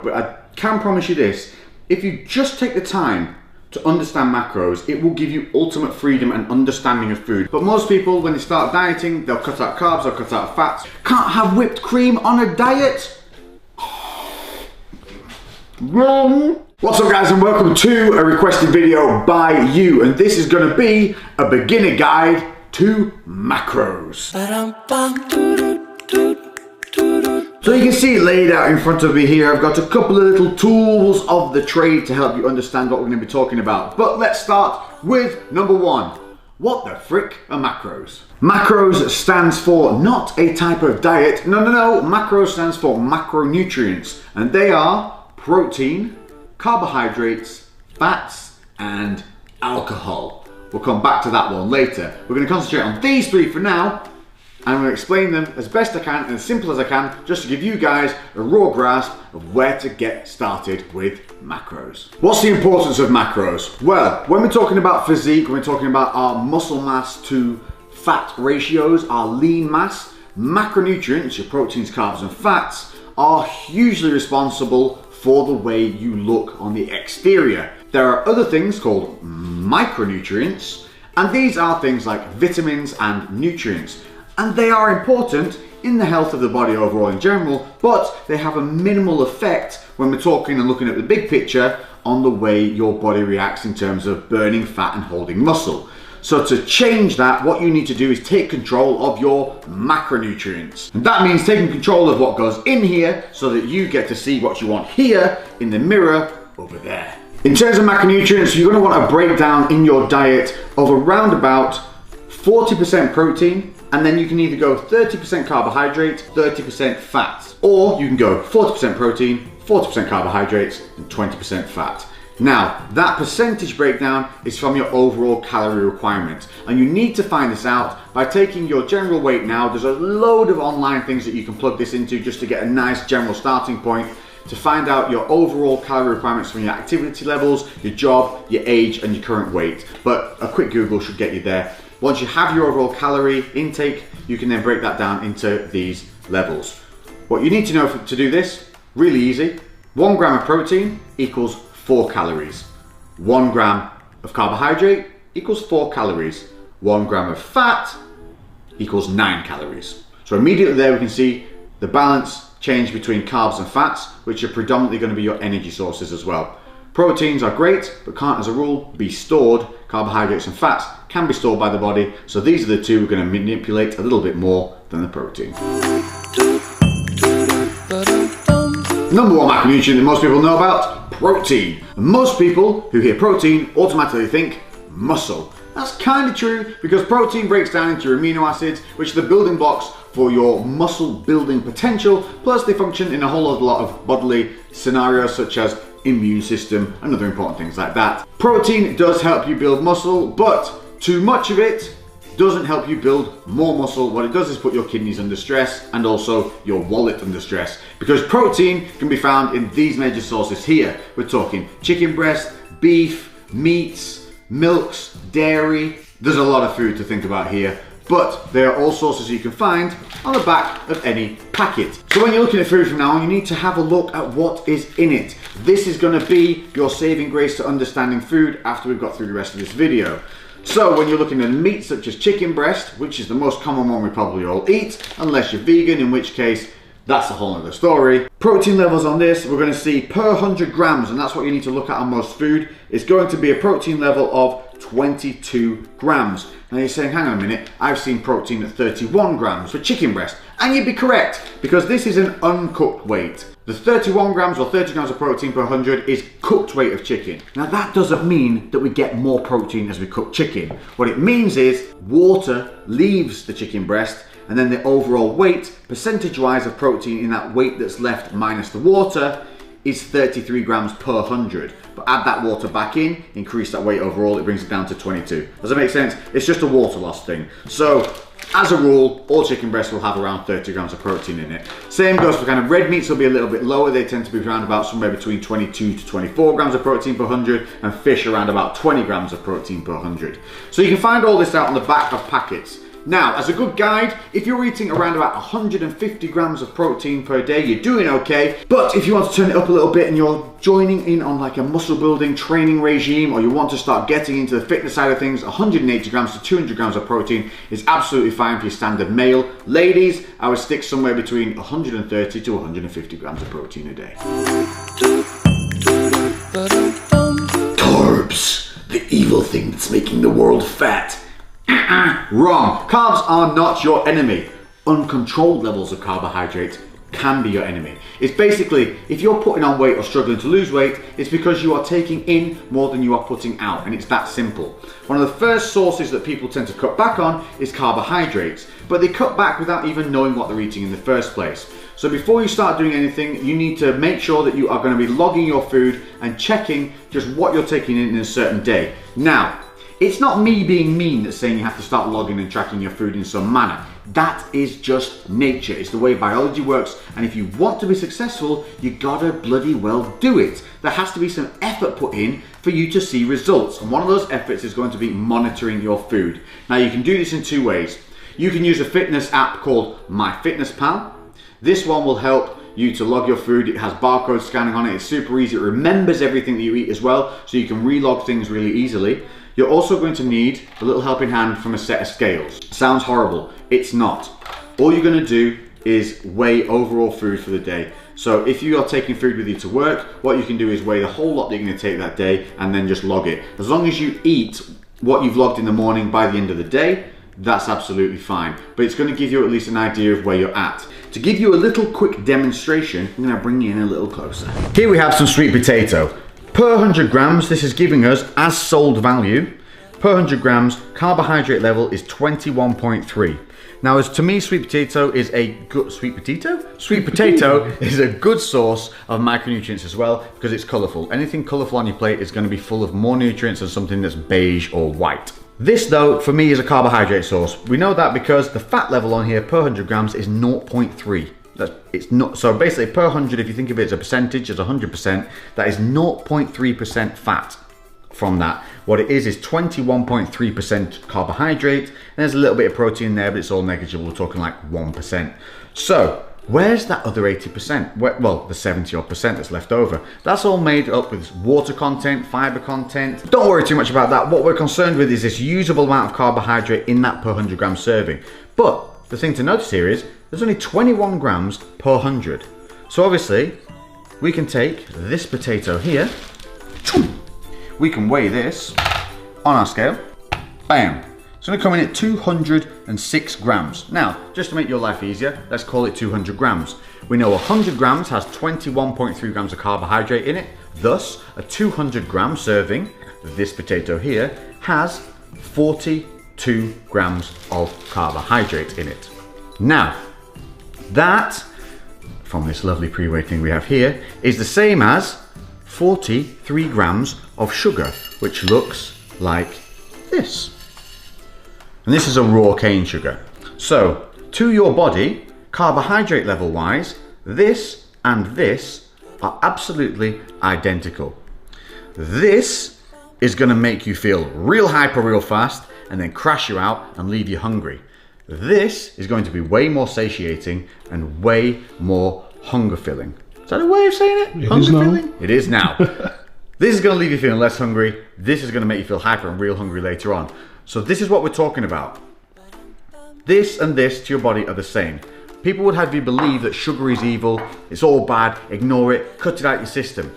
But I can promise you this, if you just take the time to understand macros, it will give you ultimate freedom and understanding of food. But most people, when they start dieting, they'll cut out carbs, they'll cut out fats. Can't have whipped cream on a diet? What's up guys, and welcome to a requested video by you, and this is going to be a beginner guide to macros. So you can see it laid out in front of me here. I've got a couple of little tools of the trade to help you understand what we're going to be talking about. But let's start with number one. What the frick are macros? Macros stands for not a type of diet. No. Macros stands for macronutrients, and they are protein, carbohydrates, fats, and alcohol. We'll come back to that one later. We're going to concentrate on these three for now. I'm going to explain them as best I can and as simple as I can, just to give you guys a raw grasp of where to get started with macros. What's the importance of macros? Well, when we're talking about physique, when we're talking about our muscle mass to fat ratios, our lean mass, macronutrients, your proteins, carbs and fats, are hugely responsible for the way you look on the exterior. There are other things called micronutrients, and these are things like vitamins and nutrients. And they are important in the health of the body overall in general, but they have a minimal effect when we're talking and looking at the big picture on the way your body reacts in terms of burning fat and holding muscle. So to change that, what you need to do is take control of your macronutrients. And that means taking control of what goes in here so that you get to see what you want here in the mirror over there. In terms of macronutrients, you're going to want a breakdown in your diet of around about 40% protein, and then you can either go 30% carbohydrates, 30% fats, or you can go 40% protein, 40% carbohydrates, and 20% fat. Now, that percentage breakdown is from your overall calorie requirement, and you need to find this out by taking your general weight now. There's a load of online things that you can plug this into just to get a nice general starting point to find out your overall calorie requirements from your activity levels, your job, your age, and your current weight. But a quick Google should get you there. Once you have your overall calorie intake, you can then break that down into these levels. What you need to know to do this, really easy. 1 gram of protein equals 4 calories. 1 gram of carbohydrate equals 4 calories. 1 gram of fat equals 9 calories. So immediately there we can see the balance change between carbs and fats, which are predominantly going to be your energy sources as well. Proteins are great, but can't as a rule be stored. Carbohydrates and fats can be stored by the body, so these are the two we're going to manipulate a little bit more than the protein. Number one macronutrient that most people know about, protein. And most people who hear protein automatically think muscle. That's kind of true, because protein breaks down into your amino acids, which are the building blocks for your muscle building potential, plus they function in a whole lot of bodily scenarios such as immune system and other important things like that. Protein does help you build muscle, but too much of it doesn't help you build more muscle. What it does is put your kidneys under stress and also your wallet under stress, because protein can be found in these major sources here. We're talking chicken breast, beef, meats, milks, dairy. There's a lot of food to think about here, but there are all sources you can find on the back of any packet. So when you're looking at food from now on, you need to have a look at what is in it. This is going to be your saving grace to understanding food after we've got through the rest of this video. So when you're looking at meat such as chicken breast, which is the most common one we probably all eat, unless you're vegan, in which case that's a whole other story. Protein levels on this, we're going to see per 100 grams, and that's what you need to look at on most food. It's going to be a protein level of 22 grams. Now you're saying, hang on a minute, I've seen protein at 31 grams for chicken breast. And you'd be correct, because this is an uncooked weight. The 31 grams or 30 grams of protein per 100 is cooked weight of chicken. Now that doesn't mean that we get more protein as we cook chicken. What it means is water leaves the chicken breast, and then the overall weight, percentage-wise of protein in that weight that's left minus the water, is 33 grams per 100. But add that water back in, increase that weight overall, it brings it down to 22. Does that make sense? It's just a water loss thing. So, as a rule, all chicken breasts will have around 30 grams of protein in it. Same goes for kind of red meats, will be a little bit lower. They tend to be around about somewhere between 22 to 24 grams of protein per 100, and fish around about 20 grams of protein per 100. So you can find all this out on the back of packets. Now, as a good guide, if you're eating around about 150 grams of protein per day, you're doing okay. But if you want to turn it up a little bit and you're joining in on like a muscle building training regime, or you want to start getting into the fitness side of things, 180 grams to 200 grams of protein is absolutely fine for your standard male. Ladies, I would stick somewhere between 130 to 150 grams of protein a day. Carbs, the evil thing that's making the world fat. Wrong. Carbs are not your enemy. Uncontrolled levels of carbohydrates can be your enemy. It's basically, if you're putting on weight or struggling to lose weight, it's because you are taking in more than you are putting out, and it's that simple. One of the first sources that people tend to cut back on is carbohydrates, but they cut back without even knowing what they're eating in the first place. So before you start doing anything, you need to make sure that you are going to be logging your food and checking just what you're taking in a certain day. Now, it's not me being mean that's saying you have to start logging and tracking your food in some manner. That is just nature. It's the way biology works, and if you want to be successful, you gotta bloody well do it. There has to be some effort put in for you to see results, and one of those efforts is going to be monitoring your food. Now, you can do this in two ways. You can use a fitness app called MyFitnessPal. This one will help you to log your food. It has barcode scanning on it. It's super easy. It remembers everything that you eat as well, so you can relog things really easily. You're also going to need a little helping hand from a set of scales. Sounds horrible. It's not. All you're going to do is weigh overall food for the day. So if you are taking food with you to work, what you can do is weigh the whole lot that you're going to take that day and then just log it. As long as you eat what you've logged in the morning by the end of the day, that's absolutely fine. But it's going to give you at least an idea of where you're at. To give you a little quick demonstration, I'm going to bring you in a little closer. Here we have some sweet potato. Per 100 grams, this is giving us, as sold value, per 100 grams, carbohydrate level is 21.3. Now, as to me, sweet potato is a good, sweet potato is a good source of micronutrients as well, because it's colourful. Anything colourful on your plate is going to be full of more nutrients than something that's beige or white. This, though, for me is a carbohydrate source. We know that because the fat level on here per 100 grams is 0.3. It's not, so basically per 100, if you think of it as a percentage, as 100%, that is 0.3% fat from that. What it is 21.3% carbohydrate, and there's a little bit of protein there, but it's all negligible. We're talking like 1%. So where's that other 80%? Well, the 70 odd percent that's left over. That's all made up with water content, fiber content. Don't worry too much about that. What we're concerned with is this usable amount of carbohydrate in that per 100 gram serving. But the thing to notice here is there's only 21 grams per 100. So obviously we can take this potato here, we can weigh this on our scale, bam. It's going to come in at 206 grams. Now, just to make your life easier, let's call it 200 grams. We know 100 grams has 21.3 grams of carbohydrate in it. Thus, a 200 gram serving of this potato here has 42 grams of carbohydrate in it. Now, that, from this lovely pre-weigh thing we have here, is the same as 43 grams of sugar, which looks like this. And this is a raw cane sugar. So, to your body, carbohydrate level wise, this and this are absolutely identical. This is going to make you feel real hyper real fast and then crash you out and leave you hungry. This is going to be way more satiating and way more hunger filling. Is that a way of saying it? Hunger filling? It is now. This is going to leave you feeling less hungry. This is going to make you feel hyper and real hungry later on. So this is what we're talking about. This and this to your body are the same. People would have you believe that sugar is evil, it's all bad, ignore it, cut it out your system.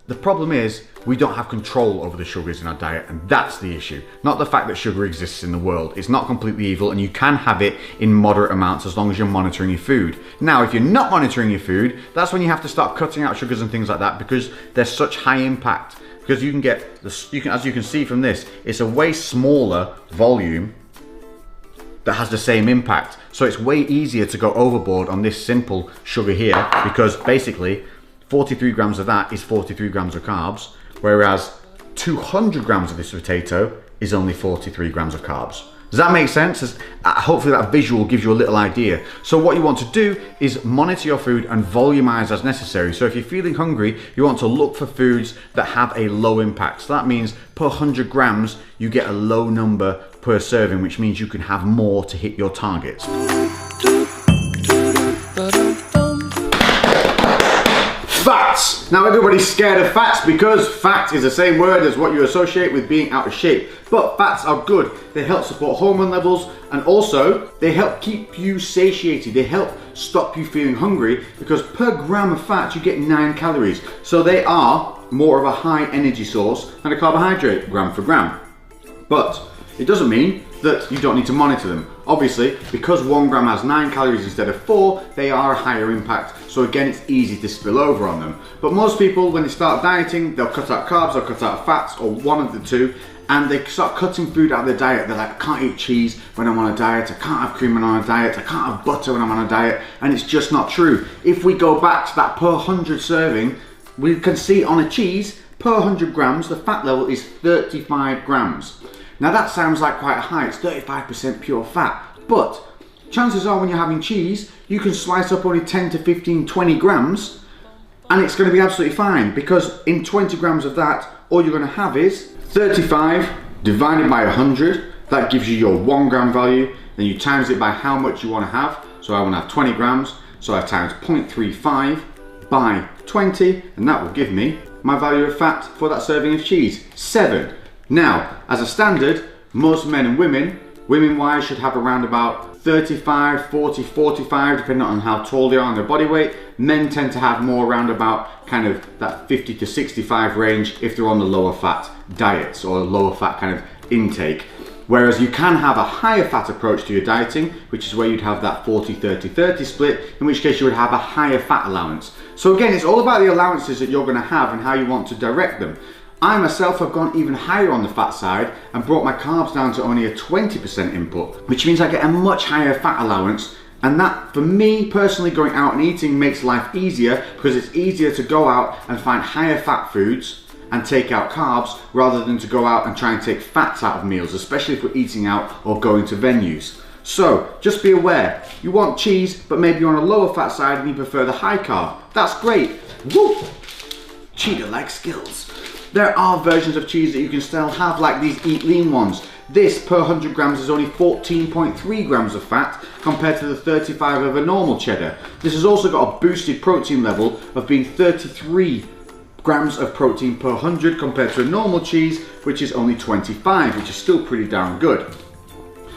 The problem is we don't have control over the sugars in our diet, and that's the issue. Not the fact that sugar exists in the world. It's not completely evil, and you can have it in moderate amounts as long as you're monitoring your food. Now, if you're not monitoring your food, that's when you have to start cutting out sugars and things like that, because they're such high impact. Because you can get, as you can see from this, it's a way smaller volume that has the same impact. So it's way easier to go overboard on this simple sugar here, because basically 43 grams of that is 43 grams of carbs, whereas 200 grams of this potato is only 43 grams of carbs. Does that make sense? Hopefully that visual gives you a little idea. So what you want to do is monitor your food and volumize as necessary. So if you're feeling hungry, you want to look for foods that have a low impact. So that means per 100 grams, you get a low number per serving, which means you can have more to hit your targets. Fats! Now everybody's scared of fats because fat is the same word as what you associate with being out of shape. But fats are good. They help support hormone levels, and also they help keep you satiated. They help stop you feeling hungry because per gram of fat you get 9 calories. So they are more of a high energy source than a carbohydrate gram for gram. But it doesn't mean that you don't need to monitor them. Obviously, because 1 gram has 9 calories instead of 4, they are a higher impact. So again, it's easy to spill over on them. But most people, when they start dieting, they'll cut out carbs, they'll cut out fats, or one of the two, and they start cutting food out of their diet. They're like, I can't eat cheese when I'm on a diet, I can't have cream when I'm on a diet, I can't have butter when I'm on a diet, and it's just not true. If we go back to that per 100 serving, we can see on a cheese, per 100 grams, the fat level is 35 grams. Now that sounds like quite high, it's 35% pure fat, but chances are when you're having cheese, you can slice up only 10 to 15, 20 grams, and it's going to be absolutely fine, because in 20 grams of that, all you're going to have is 35 divided by 100, that gives you your 1 gram value, then you times it by how much you want to have. So I want to have 20 grams, so I times 0.35 by 20, and that will give me my value of fat for that serving of cheese, 7. Now, as a standard, most men and women wise should have around about 35, 40, 45, depending on how tall they are and their body weight. Men tend to have more around about kind of that 50 to 65 range if they're on the lower fat diets or lower fat kind of intake. Whereas you can have a higher fat approach to your dieting, which is where you'd have that 40, 30, 30 split, in which case you would have a higher fat allowance. So again, it's all about the allowances that you're going to have and how you want to direct them. I myself have gone even higher on the fat side and brought my carbs down to only a 20% input, which means I get a much higher fat allowance, and that, for me personally, going out and eating makes life easier because it's easier to go out and find higher fat foods and take out carbs rather than to go out and try and take fats out of meals, especially if we're eating out or going to venues. So just be aware, you want cheese but maybe you're on a lower fat side and you prefer the high carb. That's great. Woo! Cheetah-like skills. There are versions of cheese that you can still have, like these Eat Lean ones. This per 100 grams is only 14.3 grams of fat compared to the 35 of a normal cheddar. This has also got a boosted protein level of being 33 grams of protein per 100 compared to a normal cheese, which is only 25, which is still pretty darn good.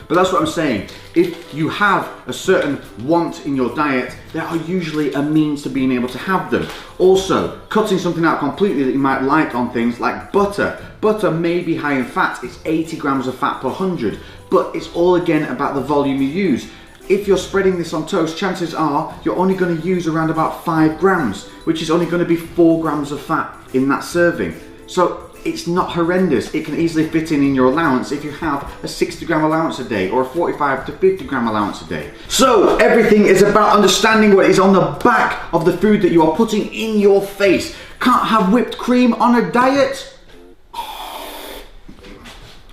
But that's what I'm saying. If you have a certain want in your diet, there are usually a means to being able to have them. Also, cutting something out completely that you might like on things like butter. Butter may be high in fat, it's 80 grams of fat per 100, but it's all again about the volume you use. If you're spreading this on toast, chances are you're only going to use around about 5 grams, which is only going to be 4 grams of fat in that serving. So it's not horrendous. It can easily fit in your allowance if you have a 60 gram allowance a day or a 45 to 50 gram allowance a day. So everything is about understanding what is on the back of the food that you are putting in your face. Can't have whipped cream on a diet?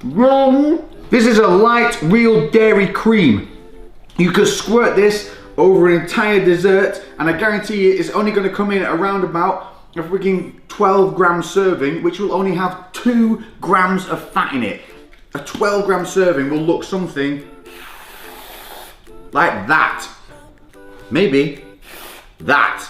Wrong. This is a light real dairy cream. You could squirt this over an entire dessert and I guarantee you it's only going to come in at around about a freaking 12 gram serving, which will only have 2 grams of fat in it. A 12 gram serving will look something like that. Maybe that.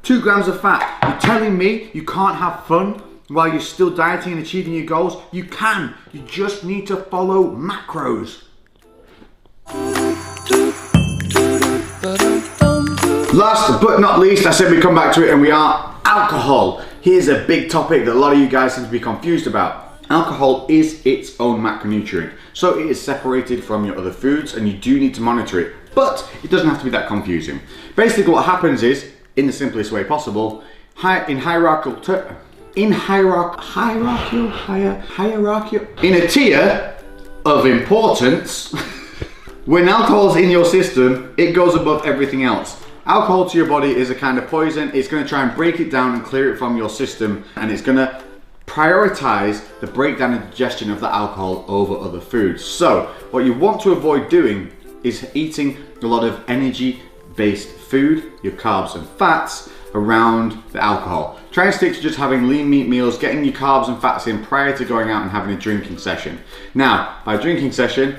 2 grams of fat. You're telling me you can't have fun while you're still dieting and achieving your goals? You can. You just need to follow macros. Last but not least, I said we'd come back to it, and we are alcohol. Here's a big topic that a lot of you guys seem to be confused about. Alcohol is its own macronutrient, so it is separated from your other foods and you do need to monitor it, but it doesn't have to be that confusing. Basically what happens is, in the simplest way possible, in a tier of importance, when alcohol's in your system, it goes above everything else. Alcohol to your body is a kind of poison. It's going to try and break it down and clear it from your system, and it's going to prioritize the breakdown and digestion of the alcohol over other foods. So what you want to avoid doing is eating a lot of energy based food, your carbs and fats, around the alcohol. Try and stick to just having lean meat meals, getting your carbs and fats in prior to going out and having a drinking session. Now, by drinking session,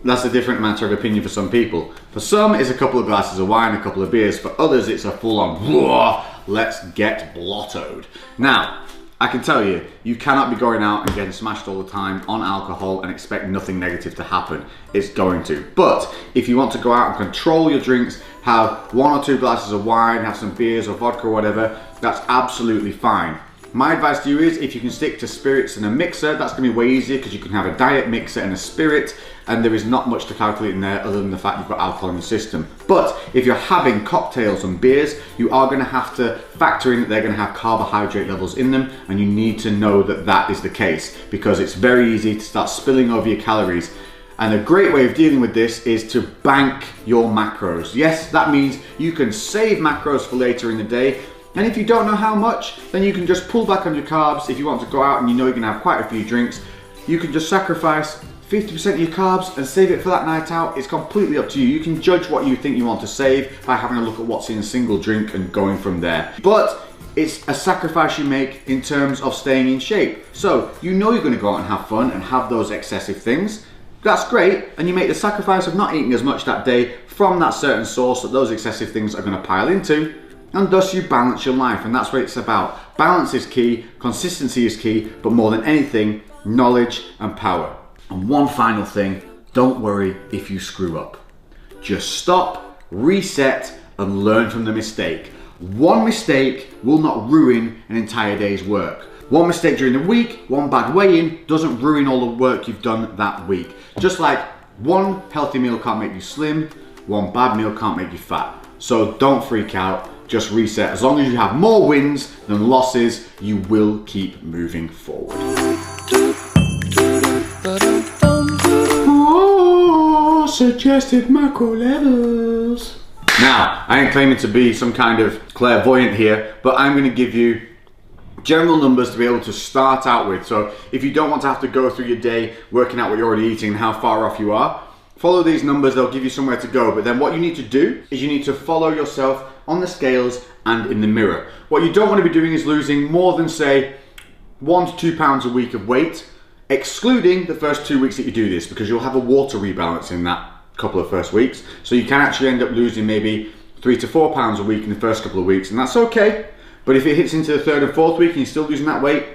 that's a different matter of opinion for some people. For some, it's a couple of glasses of wine, a couple of beers. For others, it's a full-on, let's get blottoed. Now, I can tell you, you cannot be going out and getting smashed all the time on alcohol and expect nothing negative to happen. It's going to. But if you want to go out and control your drinks, have 1 or 2 glasses of wine, have some beers or vodka or whatever, that's absolutely fine. My advice to you is, if you can stick to spirits and a mixer, that's going to be way easier because you can have a diet mixer and a spirit, and there is not much to calculate in there other than the fact you've got alcohol in the system. But if you're having cocktails and beers, you are going to have to factor in that they're going to have carbohydrate levels in them, and you need to know that that is the case because it's very easy to start spilling over your calories. And a great way of dealing with this is to bank your macros. Yes, that means you can save macros for later in the day. And if you don't know how much, then you can just pull back on your carbs. If you want to go out and you know you're gonna have quite a few drinks, you can just sacrifice 50% of your carbs and save it for that night out. It's completely up to you. You can judge what you think you want to save by having a look at what's in a single drink and going from there. But it's a sacrifice you make in terms of staying in shape. So you know you're gonna go out and have fun and have those excessive things. That's great, and you make the sacrifice of not eating as much that day from that certain source that those excessive things are gonna pile into, and thus you balance your life, and that's what it's about. Balance is key, consistency is key, but more than anything, knowledge and power. And one final thing, don't worry if you screw up. Just stop, reset, and learn from the mistake. One mistake will not ruin an entire day's work. One mistake during the week, one bad weigh-in doesn't ruin all the work you've done that week. Just like one healthy meal can't make you slim, one bad meal can't make you fat. So don't freak out. Just reset. As long as you have more wins than losses, you will keep moving forward. Oh, suggested macro levels. Now, I ain't claiming to be some kind of clairvoyant here, but I'm going to give you general numbers to be able to start out with. So if you don't want to have to go through your day working out what you're already eating and how far off you are, follow these numbers, they'll give you somewhere to go. But then what you need to do is you need to follow yourself on the scales and in the mirror. What you don't want to be doing is losing more than, say, 1 to 2 pounds a week of weight, excluding the first 2 weeks that you do this, because you'll have a water rebalance in that couple of first weeks. So you can actually end up losing maybe 3 to 4 pounds a week in the first couple of weeks, and that's okay. But if it hits into the 3rd and 4th week and you're still losing that weight,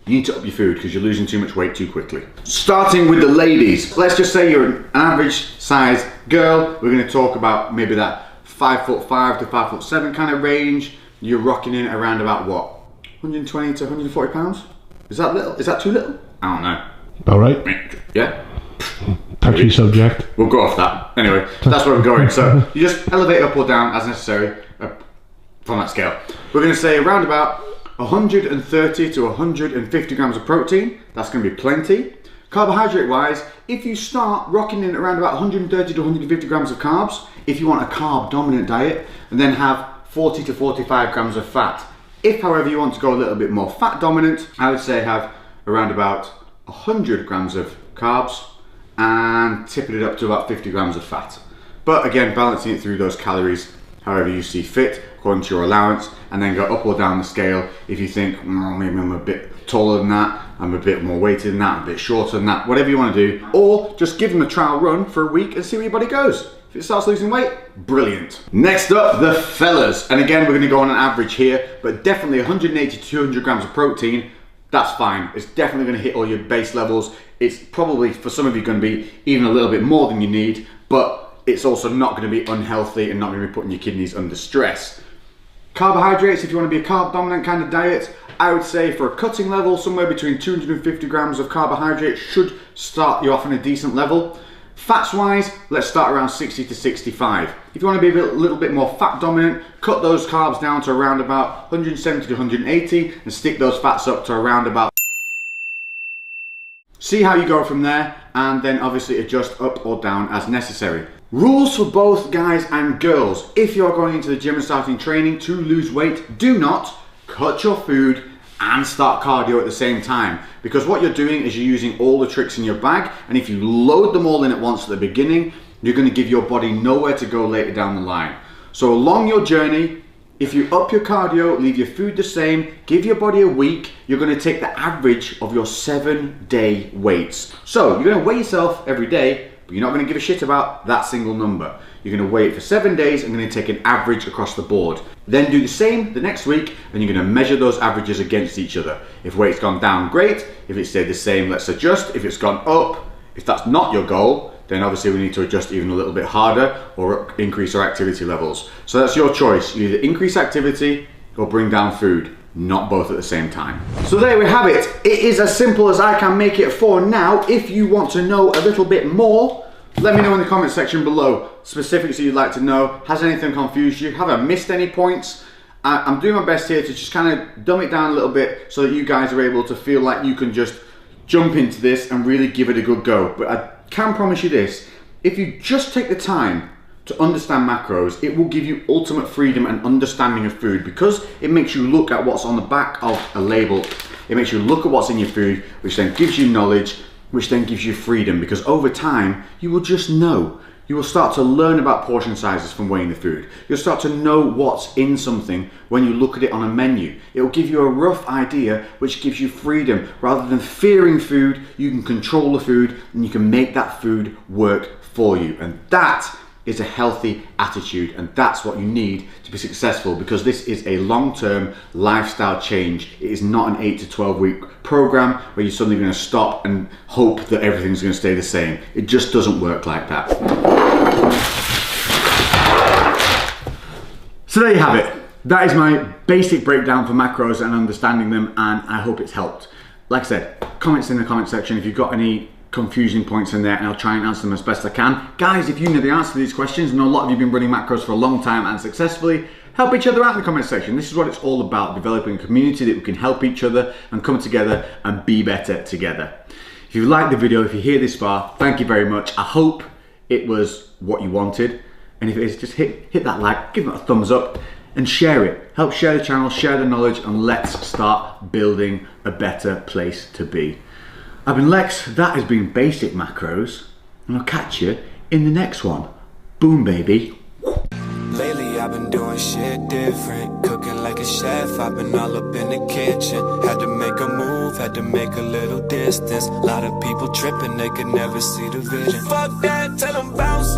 you need to up your food because you're losing too much weight too quickly. Starting with the ladies, let's just say you're an average size girl. We're going to talk about maybe that 5'5" to 5'7" kind of range. You're rocking in around about what? 120 to 140 pounds? Is that little? Is that too little? I don't know. All right. Yeah? Touchy subject. We'll go off that. Anyway, that's where I'm going. So you just elevate up or down as necessary from that scale. We're going to say around about 130 to 150 grams of protein. That's going to be plenty. Carbohydrate wise, if you start rocking in around about 130 to 150 grams of carbs, if you want a carb dominant diet, and then have 40 to 45 grams of fat. If, however, you want to go a little bit more fat dominant, I would say have around about 100 grams of carbs and tipping it up to about 50 grams of fat. But again, balancing it through those calories however you see fit, according to your allowance, and then go up or down the scale if you think, maybe I'm a bit taller than that, I'm a bit more weighted than that, I'm a bit shorter than that, whatever you want to do. Or just give them a trial run for a week and see where your body goes. If it starts losing weight, brilliant. Next up, the fellas. And again, we're going to go on an average here, but definitely 180 to 200 grams of protein. That's fine. It's definitely going to hit all your base levels. It's probably, for some of you, going to be even a little bit more than you need, but it's also not going to be unhealthy and not going to be putting your kidneys under stress. Carbohydrates, if you want to be a carb dominant kind of diet, I would say for a cutting level, somewhere between 250 grams of carbohydrates should start you off on a decent level. Fats wise, let's start around 60 to 65. If you want to be a little bit more fat dominant, cut those carbs down to around about 170 to 180 and stick those fats up to around about. See how you go from there, and then obviously adjust up or down as necessary. Rules for both guys and girls. If you're going into the gym and starting training to lose weight, do not cut your food and start cardio at the same time, because what you're doing is you're using all the tricks in your bag, and if you load them all in at once at the beginning, you're going to give your body nowhere to go later down the line. So along your journey, If you up your cardio, leave your food the same, give your body a week, you're going to take the average of your 7-day weights. So you're going to weigh yourself every day, but you're not going to give a shit about that single number. You're going to weigh it for 7 days and going to take an average across the board. Then do the same the next week and you're going to measure those averages against each other. If weight's gone down, great. If it stayed the same, let's adjust. If it's gone up, if that's not your goal, then obviously we need to adjust even a little bit harder or increase our activity levels. So that's your choice. You either increase activity or bring down food, not both at the same time. So there we have it. It is as simple as I can make it for now. If you want to know a little bit more, let me know in the comment section below specifics you'd like to know. Has anything confused you? Have I missed any points? I'm doing my best here to just kind of dumb it down a little bit so that you guys are able to feel like you can just jump into this and really give it a good go. But I can promise you this, if you just take the time to understand macros, it will give you ultimate freedom and understanding of food, because it makes you look at what's on the back of a label. It makes you look at what's in your food, which then gives you knowledge, which then gives you freedom, because over time you will just know. You will start to learn about portion sizes from weighing the food. You'll start to know what's in something when you look at it on a menu. It will give you a rough idea, which gives you freedom. Rather than fearing food, you can control the food and you can make that food work for you. And that is a healthy attitude, and that's what you need to be successful, because this is a long-term lifestyle change. It is not an 8 to 12 week program where you're suddenly going to stop and hope that everything's going to stay the same. It just doesn't work like that. So there you have it. That is my basic breakdown for macros and understanding them, and I hope it's helped. Like I said, comments in the comment section if you've got any confusing points in there, and I'll try and answer them as best I can. Guys, if you know the answer to these questions, and a lot of you have been running macros for a long time and successfully, help each other out in the comment section. This is what it's all about, developing a community that we can help each other and come together and be better together. If you liked the video, if you're here this far, thank you very much. I hope it was what you wanted, and if it is, just hit that like, give it a thumbs up and share it. Help share the channel, share the knowledge, and let's start building a better place to be. I've been Lex, that has been Basic Macros, and I'll catch you in the next one. Boom, baby. Lately I've been doing shit different, cooking like a chef, I've been all up in the kitchen. Had to make a move, had to make a little distance. A lot of people tripping, they could never see the vision. Fuck that, tell them bounce.